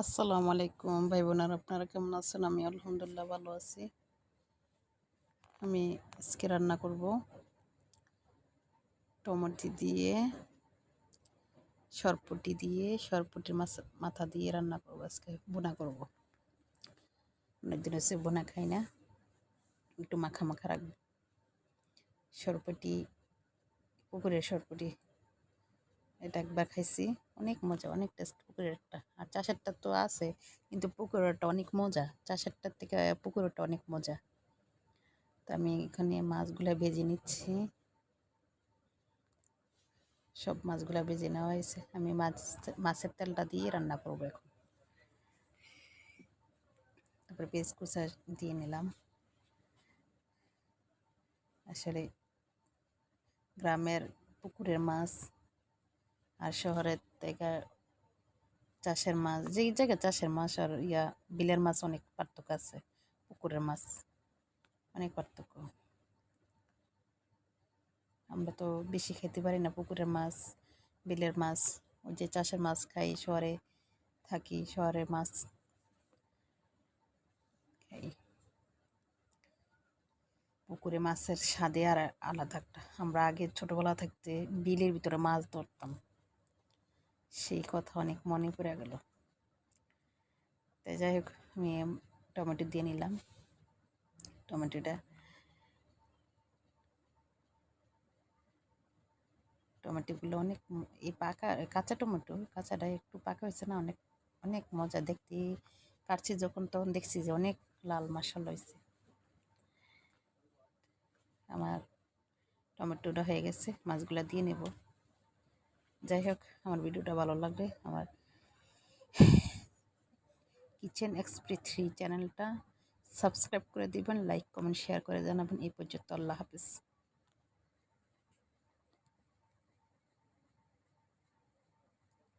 আসসালামু আলাইকুম ভাই বোনেরা, আপনারা কেমন আছেন? আমি আলহামদুলিল্লাহ ভালো আছি। আমি আজকে রান্না করব টমেটো দিয়ে, সরপুঁটি দিয়ে, সরপুঁটির মাথা দিয়ে রান্না করব। আজকে ভুনা করব। অনেকদিন হচ্ছে ভুনা খাই না, একটু মাখা মাখা রাখবো। সরপুঁটি, পুকুরের সরপুঁটি, এটা একবার খাইছি, অনেক মজা, অনেক টেস্ট পুকুরেরটা। আর চাষেরটা তো আছে, কিন্তু পুকুরেরটা অনেক মজা। চাষেরটার থেকে পুকুরেরটা অনেক মজা। তো আমি এখানে মাছগুলো ভেজে নিচ্ছি। সব মাছগুলো ভেজে নেওয়া হয়েছে। আমি মাছের তেলটা দিয়ে রান্না করবো এখন। তারপরে পেঁয়াজ কুচা দিয়ে নিলাম। আসলে গ্রামের পুকুরের মাছ আর শহরের থেকে চাষের মাছ, যেই জায়গায় চাষের মাছ আর বিলের মাছ অনেক পার্থক্য আছে। পুকুরের মাছ অনেক পার্থক্য। আমরা তো বেশি খেতে পারি না পুকুরের মাছ, বিলের মাছ। ওই যে চাষের মাছ খাই, শহরে থাকি, শহরের মাছ খাই। পুকুরে মাছের স্বাদে আর আলাদা একটা। আমরা আগে ছোটবেলা থাকতে বিলের ভিতরে মাছ ধরতাম, সেই কথা অনেক মনে পড়ে গেল। তাই যাই হোক, আমি টমেটো দিয়ে নিলাম। টমেটোগুলো অনেক এই পাকা, কাঁচা টমেটো, কাঁচাটা একটু পাকা হয়েছে না, অনেক অনেক মজা দেখতে। কাটছি যখন, তখন দেখছি যে অনেক লাল মাসাল্লা হয়েছে। আমার টমেটোটা হয়ে গেছে, মাছগুলো দিয়ে নেব। যাই হোক, আমার ভিডিওটা ভালো লাগলে আমার কিচেন এক্সপ্রেস 3 চ্যানেলটা সাবস্ক্রাইব করে দিবেন, লাইক কমেন্ট শেয়ার করে জানাবেন। এই পর্যন্ত, আল্লাহ হাফিজ।